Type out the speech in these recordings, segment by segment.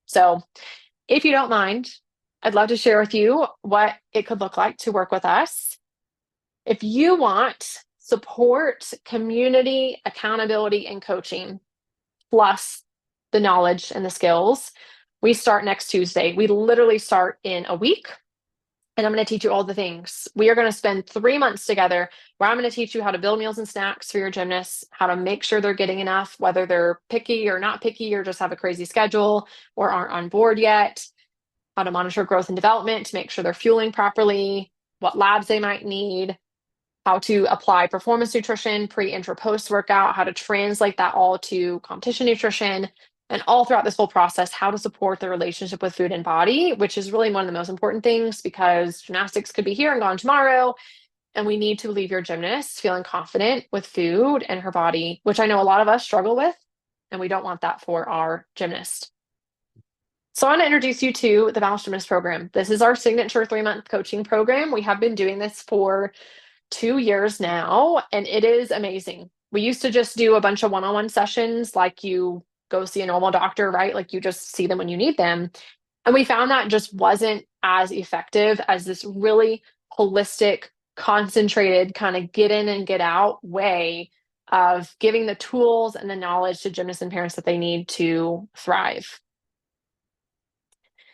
So if you don't mind, I'd love to share with you what it could look like to work with us. If you want support, community, accountability, and coaching, plus the knowledge and the skills, we start next Tuesday. We literally start in a week, and I'm going to teach you all the things. We are going to spend 3 months together where I'm going to teach you how to build meals and snacks for your gymnasts, how to make sure they're getting enough, whether they're picky or not picky, or just have a crazy schedule or aren't on board yet, how to monitor growth and development to make sure they're fueling properly, what labs they might need, how to apply performance nutrition pre, intra, post workout, how to translate that all to competition nutrition, and all throughout this whole process, how to support the relationship with food and body, which is really one of the most important things because gymnastics could be here and gone tomorrow. And we need to leave your gymnast feeling confident with food and her body, which I know a lot of us struggle with, and we don't want that for our gymnast. So I want to introduce you to the Balanced Gymnast Program. This is our signature 3-month coaching program. We have been doing this for 2 years now, and it is amazing. We used to just do a bunch of one-on-one sessions like you go see a normal doctor, right? Like you just see them when you need them. And we found that just wasn't as effective as this really holistic, concentrated kind of get in and get out way of giving the tools and the knowledge to gymnasts and parents that they need to thrive.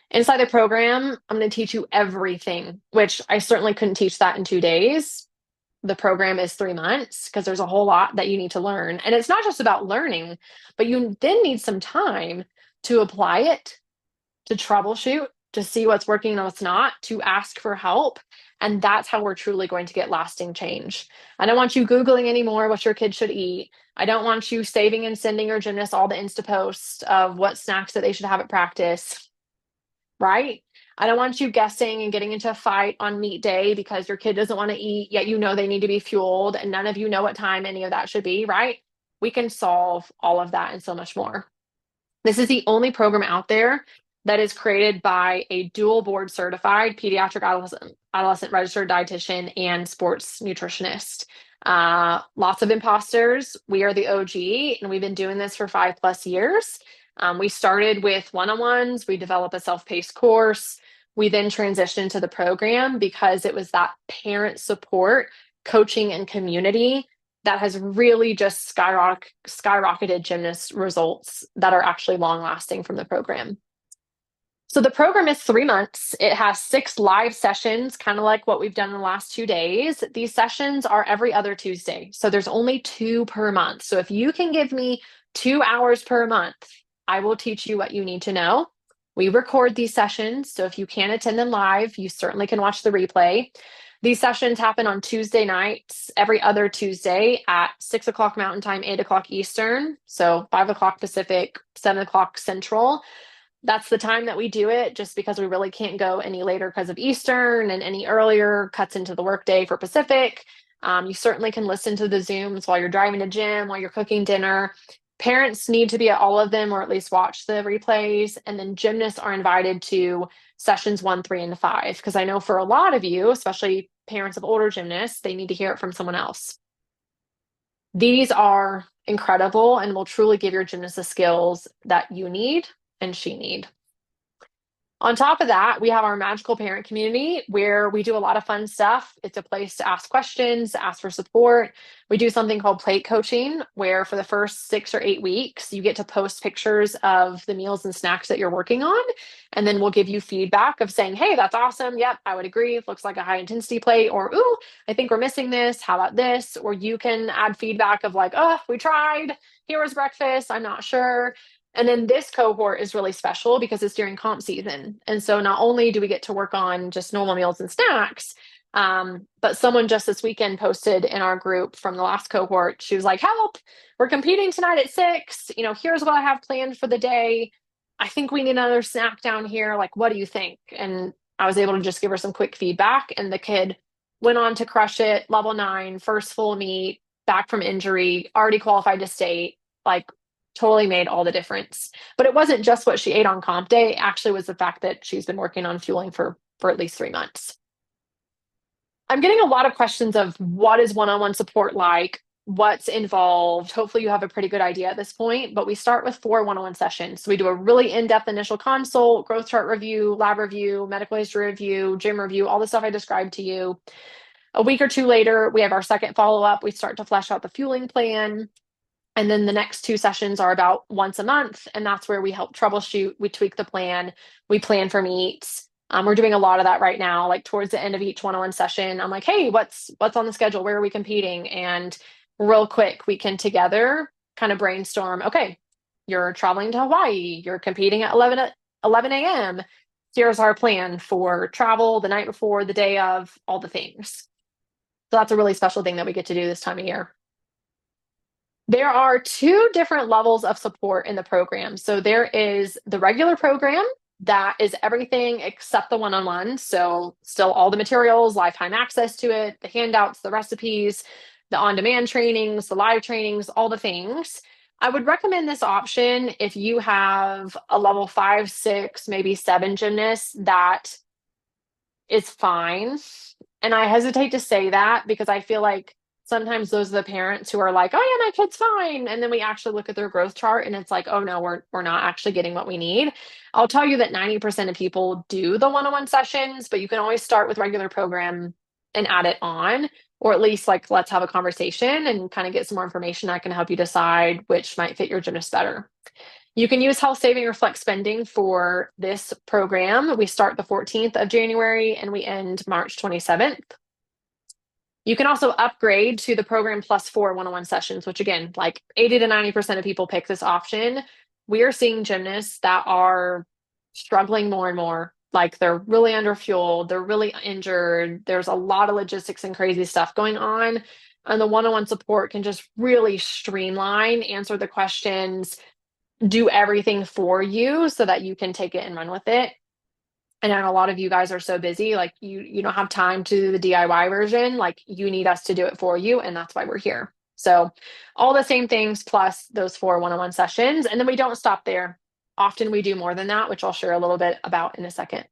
Inside the program, I'm going to teach you everything, which I certainly couldn't teach that in 2 days. The program is 3 months because there's a whole lot that you need to learn. And it's not just about learning, but you then need some time to apply it, to troubleshoot, to see what's working and what's not, to ask for help. And that's how we're truly going to get lasting change. I don't want you Googling anymore what your kid should eat. I don't want you saving and sending your gymnast all the Insta posts of what snacks that they should have at practice, right? I don't want you guessing and getting into a fight on meet day because your kid doesn't want to eat, yet you know they need to be fueled, and none of you know what time any of that should be, right? We can solve all of that and so much more. This is the only program out there that is created by a dual board certified pediatric adolescent registered dietitian and sports nutritionist. Lots of imposters. We are the OG, and we've been doing this for 5+ years. We started with one-on-ones. We developed a self-paced course. We then transitioned to the program because it was that parent support, coaching, and community that has really just skyrocketed gymnast results that are actually long-lasting from the program. So the program is 3 months. It has 6 live sessions, kind of like what we've done in the last 2 days. These sessions are every other Tuesday. So there's only 2 per month. So if you can give me 2 hours per month, I will teach you what you need to know. We record these sessions, so if you can't attend them live, you certainly can watch the replay. These sessions happen on Tuesday nights, every other Tuesday at 6 o'clock Mountain Time, 8 o'clock Eastern, so 5 o'clock Pacific, 7 o'clock Central. That's the time that we do it, just because we really can't go any later because of Eastern, and any earlier cuts into the workday for Pacific. You certainly can listen to the Zooms while you're driving to gym, while you're cooking dinner. Parents need to be at all of them or at least watch the replays. And then gymnasts are invited to sessions 1, 3, and 5. Because I know for a lot of you, especially parents of older gymnasts, they need to hear it from someone else. These are incredible and will truly give your gymnast the skills that you need and she need. On top of that, we have our magical parent community where we do a lot of fun stuff. It's a place to ask questions, ask for support. We do something called plate coaching, where for the first 6 or 8 weeks, you get to post pictures of the meals and snacks that you're working on. And then we'll give you feedback of saying, hey, that's awesome. Yep, I would agree. It looks like a high intensity plate. Or, ooh, I think we're missing this. How about this? Or you can add feedback of like, oh, we tried. Here was breakfast. I'm not sure. And then this cohort is really special because it's during comp season. And so not only do we get to work on just normal meals and snacks, but someone just this weekend posted in our group from the last cohort. She was like, help, we're competing tonight at 6. Here's what I have planned for the day. I think we need another snack down here. Like, what do you think? And I was able to just give her some quick feedback. And the kid went on to crush it, level 9, first full meet, back from injury, already qualified to state, like totally made all the difference. But it wasn't just what she ate on comp day. It actually was the fact that she's been working on fueling for at least 3 months. I'm getting a lot of questions of what is one-on-one support like? what's involved. Hopefully you have a pretty good idea at this point, but we start with 4 one-on-one sessions. So we do a really in-depth initial consult, growth chart review, lab review, medical history review, gym review, all the stuff I described to you. A week or two later, we have our second follow-up. We start to flesh out the fueling plan. And then the next 2 sessions are about once a month. And that's where we help troubleshoot, we tweak the plan, we plan for meets. We're doing a lot of that right now. Like towards the end of each one-on-one session, I'm like, hey, what's on the schedule? Where are we competing? And real quick, we can together kind of brainstorm, okay, you're traveling to Hawaii, you're competing at 11 a.m. Here's our plan for travel the night before, the day of, all the things. So that's a really special thing that we get to do this time of year. There are 2 different levels of support in the program. So there is the regular program that is everything except the one-on-one. So still all the materials, lifetime access to it, the handouts, the recipes, the on-demand trainings, the live trainings, all the things. I would recommend this option if you have a level 5, 6, maybe 7 gymnast that is fine. And I hesitate to say that because I feel like sometimes those are the parents who are like, oh yeah, my kid's fine. And then we actually look at their growth chart and it's like, oh no, we're not actually getting what we need. I'll tell you that 90% of people do the one-on-one sessions, but you can always start with regular program and add it on, or at least like, let's have a conversation and kind of get some more information that can help you decide which might fit your gymnast better. You can use health saving or flex spending for this program. We start the 14th of January and we end March 27th. You can also upgrade to the program plus 4 one-on-one sessions, which again, like 80 to 90% of people pick this option. We are seeing gymnasts that are struggling more and more. Like they're really underfueled, they're really injured. There's a lot of logistics and crazy stuff going on. And the one-on-one support can just really streamline, answer the questions, do everything for you so that you can take it and run with it. And I know a lot of you guys are so busy, like you don't have time to do the DIY version, like you need us to do it for you, and that's why we're here. So all the same things plus those 4 one-on-one sessions, and then we don't stop there. Often we do more than that, which I'll share a little bit about in a second.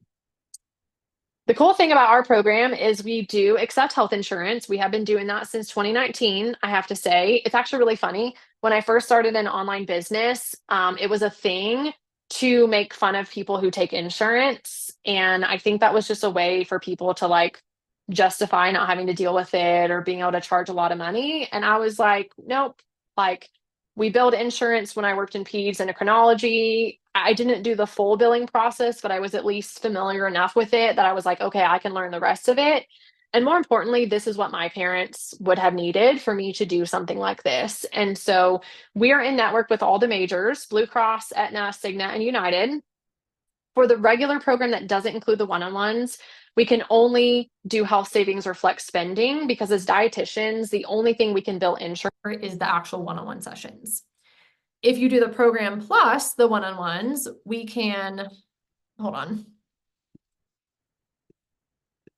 The cool thing about our program is we do accept health insurance. We have been doing that since 2019. I have to say, it's actually really funny. When I first started an online business, it was a thing to make fun of people who take insurance. And I think that was just a way for people to like justify not having to deal with it or being able to charge a lot of money. And I was like, nope, like we billed insurance when I worked in peds endocrinology. I didn't do the full billing process, but I was at least familiar enough with it that I was like, okay, I can learn the rest of it. And more importantly, this is what my parents would have needed for me to do something like this. And so we are in network with all the majors, Blue Cross, Aetna, Cigna, and United. For the regular program that doesn't include the one-on-ones, we can only do health savings or flex spending because as dietitians, the only thing we can bill insurance is the actual one-on-one sessions. If you do the program plus the one-on-ones, we can, hold on.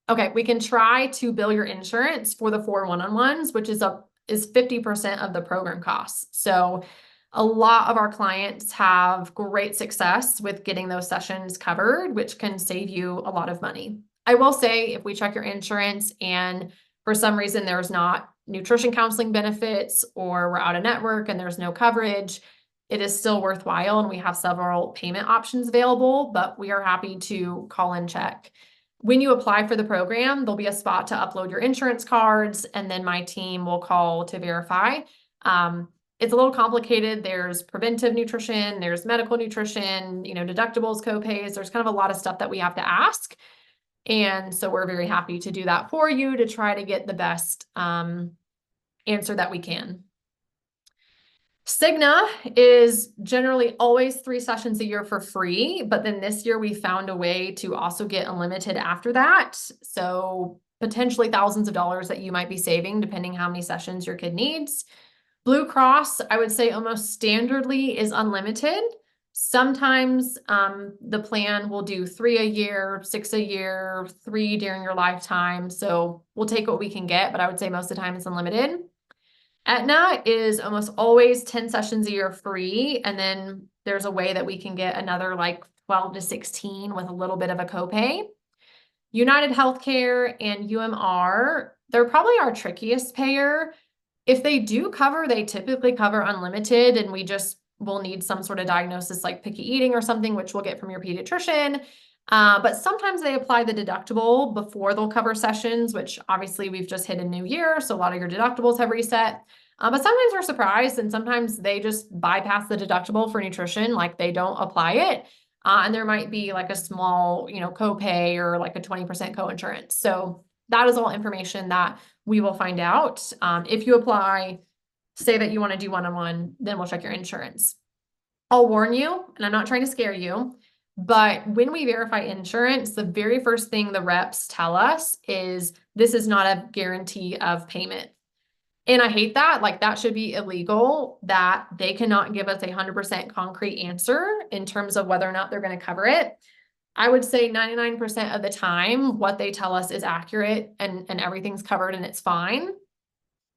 Okay, we can try to bill your insurance for the 4 one-on-ones, which is 50% of the program costs. So a lot of our clients have great success with getting those sessions covered, which can save you a lot of money. I will say if we check your insurance and for some reason there's not nutrition counseling benefits or we're out of network and there's no coverage, it is still worthwhile and we have several payment options available, but we are happy to call and check. When you apply for the program, there'll be a spot to upload your insurance cards and then my team will call to verify. It's a little complicated. There's preventive nutrition, there's medical nutrition, deductibles, copays. There's kind of a lot of stuff that we have to ask. And so we're very happy to do that for you to try to get the best answer that we can. Cigna is generally always 3 sessions a year for free, but then this year we found a way to also get unlimited after that. So potentially thousands of dollars that you might be saving depending how many sessions your kid needs. Blue Cross, I would say almost standardly is unlimited. Sometimes the plan will do 3 a year, 6 a year, 3 during your lifetime. So we'll take what we can get, but I would say most of the time it's unlimited. Aetna is almost always 10 sessions a year free. And then there's a way that we can get another like 12 to 16 with a little bit of a copay. United Healthcare and UMR, they're probably our trickiest payer. If they do cover, they typically cover unlimited, and we just will need some sort of diagnosis like picky eating or something, which we'll get from your pediatrician. But sometimes they apply the deductible before they'll cover sessions, which obviously we've just hit a new year, so a lot of your deductibles have reset. But sometimes we're surprised, and sometimes they just bypass the deductible for nutrition, like they don't apply it. And there might be like a small, copay or like a 20% coinsurance. So that is all information that we will find out. If you apply, say that you want to do one-on-one, then we'll check your insurance. I'll warn you, and I'm not trying to scare you, but when we verify insurance, the very first thing the reps tell us is this is not a guarantee of payment. And I hate that. Like, that should be illegal, that they cannot give us 100% concrete answer in terms of whether or not they're going to cover it. I would say 99% of the time, what they tell us is accurate and everything's covered and it's fine.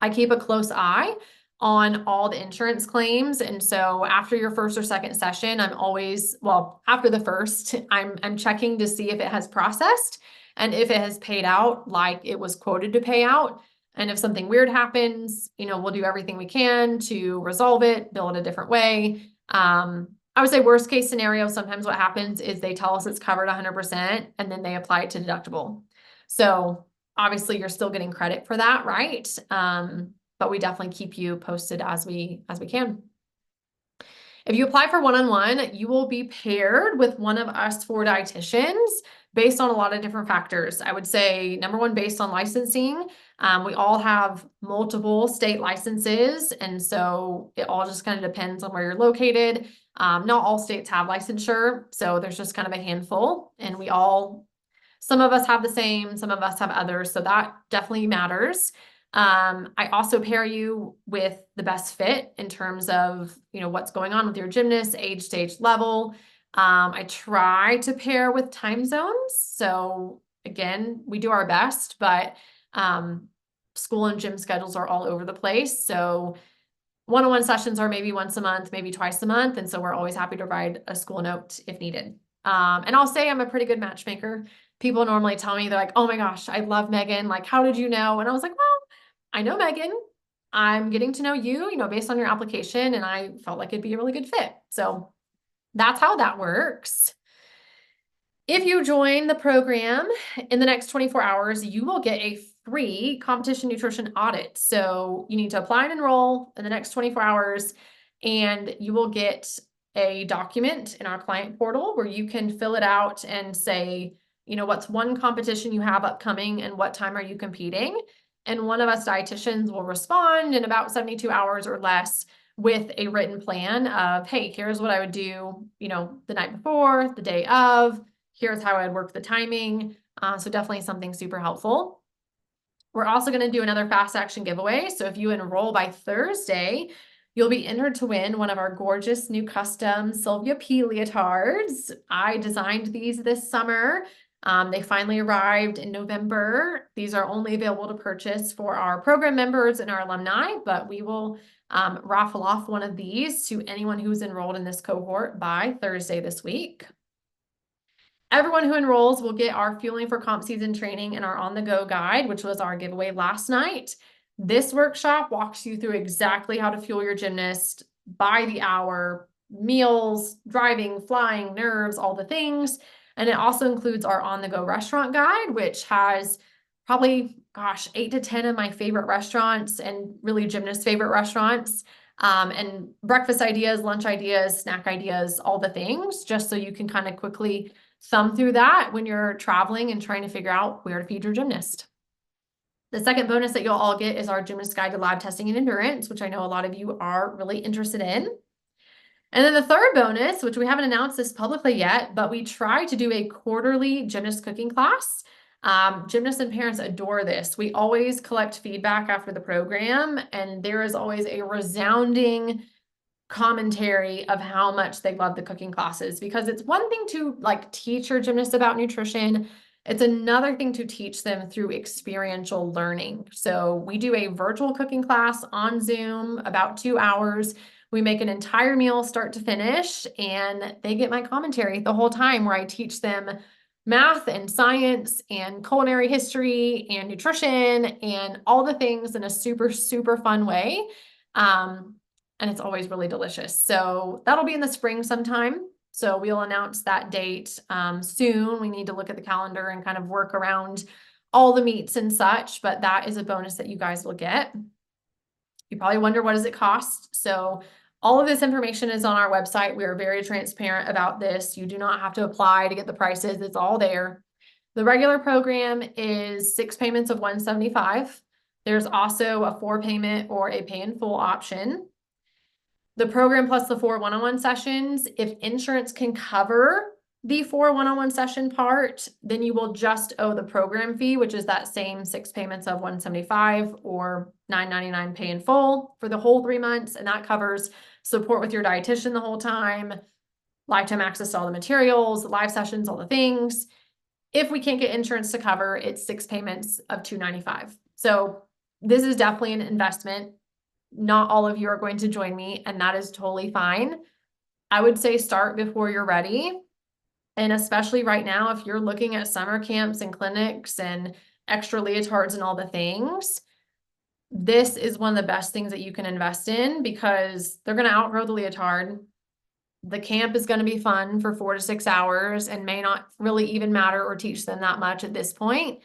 I keep a close eye on all the insurance claims. And so after your first or second session, I'm always, well, after the first, I'm checking to see if it has processed and if it has paid out like it was quoted to pay out. And if something weird happens, we'll do everything we can to resolve it, bill it a different way. I would say worst case scenario, sometimes what happens is they tell us it's covered 100% and then they apply it to deductible. So obviously you're still getting credit for that, right? But we definitely keep you posted as we can. If you apply for one-on-one, you will be paired with one of us 4 dietitians based on a lot of different factors. I would say number one, based on licensing. We all have multiple state licenses, and so it all just kind of depends on where you're located. Not all states have licensure, so there's just kind of a handful, and some of us have the same, some of us have others, so that definitely matters. I also pair you with the best fit in terms of, what's going on with your gymnast, age, stage, level. I try to pair with time zones. So again, we do our best, but school and gym schedules are all over the place. So one-on-one sessions are maybe once a month, maybe twice a month. And so we're always happy to provide a school note if needed. And I'll say I'm a pretty good matchmaker. People normally tell me, they're like, oh my gosh, I love Megan. Like, how did you know? And I was like, well, I know Megan. I'm getting to know you, based on your application, and I felt like it'd be a really good fit. So that's how that works. If you join the program in the next 24 hours, you will get a free competition nutrition audit. So you need to apply and enroll in the next 24 hours, and you will get a document in our client portal where you can fill it out and say, what's one competition you have upcoming and what time are you competing? And one of us dietitians will respond in about 72 hours or less with a written plan of, hey, here's what I would do, the night before, the day of, here's how I'd work the timing. So definitely something super helpful. We're also going to do another fast action giveaway. So if you enroll by Thursday, you'll be entered to win one of our gorgeous new custom Sylvia P leotards. I designed these this summer. They finally arrived in November. These are only available to purchase for our program members and our alumni, but we will raffle off one of these to anyone who's enrolled in this cohort by Thursday this week. Everyone who enrolls will get our Fueling for Comp Season training and our On the Go guide, which was our giveaway last night. This workshop walks you through exactly how to fuel your gymnast by the hour, meals, driving, flying, nerves, all the things. And it also includes our On the Go restaurant guide, which has probably, 8 to 10 of my favorite restaurants and really gymnast favorite restaurants. And breakfast ideas, lunch ideas, snack ideas, all the things, just so you can kind of quickly thumb through that when you're traveling and trying to figure out where to feed your gymnast. The second bonus that you'll all get is our Gymnast Guide to Lab Testing and Endurance, which I know a lot of you are really interested in. And then the third bonus, which we haven't announced this publicly yet, but we try to do a quarterly gymnast cooking class. Gymnasts and parents adore this. We always collect feedback after the program, and there is always a resounding commentary of how much they love the cooking classes, because it's one thing to teach your gymnasts about nutrition. It's another thing to teach them through experiential learning. So we do a virtual cooking class on Zoom, about 2 hours. We make an entire meal start to finish, and they get my commentary the whole time where I teach them math and science and culinary history and nutrition and all the things in a super, super fun way. And it's always really delicious. So that'll be in the spring sometime. So we'll announce that date soon. We need to look at the calendar and kind of work around all the meets and such, but that is a bonus that you guys will get. You probably wonder, what does it cost? So all of this information is on our website. We are very transparent about this. You do not have to apply to get the prices. It's all there. The regular program is 6 payments of $175. There's also a 4 payment or a pay in full option. The program plus the 4 one-on-one sessions, if insurance can cover the 4 one-on-one session part, then you will just owe the program fee, which is that same 6 payments of $175 or $9.99 pay in full for the whole 3 months. And that covers support with your dietitian the whole time, lifetime access to all the materials, live sessions, all the things. If we can't get insurance to cover, it's 6 payments of $295. So this is definitely an investment. Not all of you are going to join me, and that is totally fine. I would say start before you're ready. And especially right now, if you're looking at summer camps and clinics and extra leotards and all the things, this is one of the best things that you can invest in, because they're going to outgrow the leotard. The camp is going to be fun for 4 to 6 hours and may not really even matter or teach them that much at this point.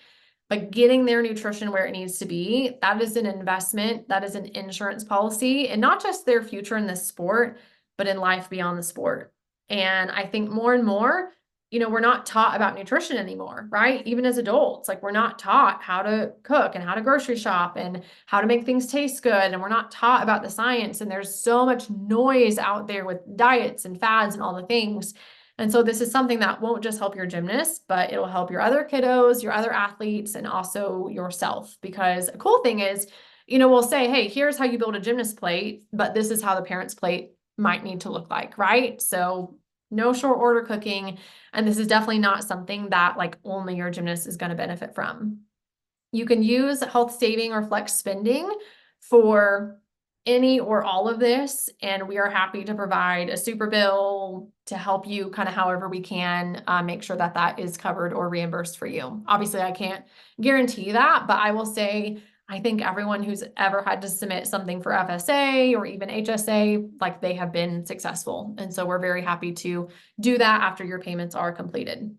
But getting their nutrition where it needs to be, that is an investment, that is an insurance policy, and not just their future in this sport, but in life beyond the sport. And I think more and more, we're not taught about nutrition anymore, right? Even as adults, like, we're not taught how to cook and how to grocery shop and how to make things taste good. And we're not taught about the science. And there's so much noise out there with diets and fads and all the things. And so this is something that won't just help your gymnast, but it'll help your other kiddos, your other athletes, and also yourself. Because a cool thing is, we'll say, hey, here's how you build a gymnast plate, but this is how the parent's plate might need to look like, right? So no short order cooking. And this is definitely not something that like only your gymnast is going to benefit from. You can use health saving or flex spending for any or all of this, and we are happy to provide a super bill to help you kind of however we can make sure that that is covered or reimbursed for you. Obviously, I can't guarantee that, but I will say I think everyone who's ever had to submit something for FSA or even HSA, like, they have been successful. And so we're very happy to do that after your payments are completed.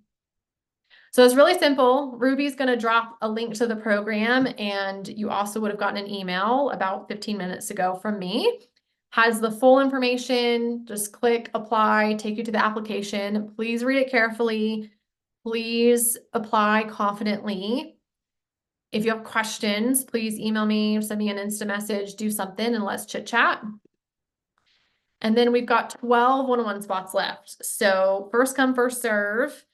So it's really simple. Ruby's going to drop a link to the program, and you also would have gotten an email about 15 minutes ago from me. Has the full information. Just click apply, take you to the application. Please read it carefully. Please apply confidently. If you have questions, please email me, send me an Insta message, do something, and let's chit chat. And then we've got 12 one-on-one spots left. So first come, first serve.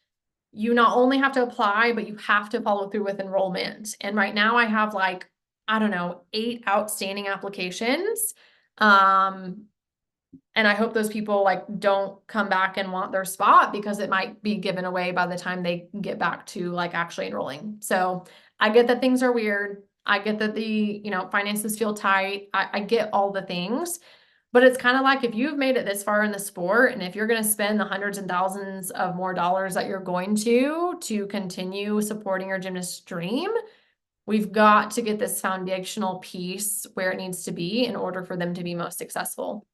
You not only have to apply, but you have to follow through with enrollment. And right now I have 8 outstanding applications. And I hope those people don't come back and want their spot, because it might be given away by the time they get back to actually enrolling. So I get that things are weird. I get that the, finances feel tight. I get all the things. But it's kind of like, if you've made it this far in the sport, and if you're going to spend the hundreds and thousands of more dollars that you're going to continue supporting your gymnast's dream, we've got to get this foundational piece where it needs to be in order for them to be most successful.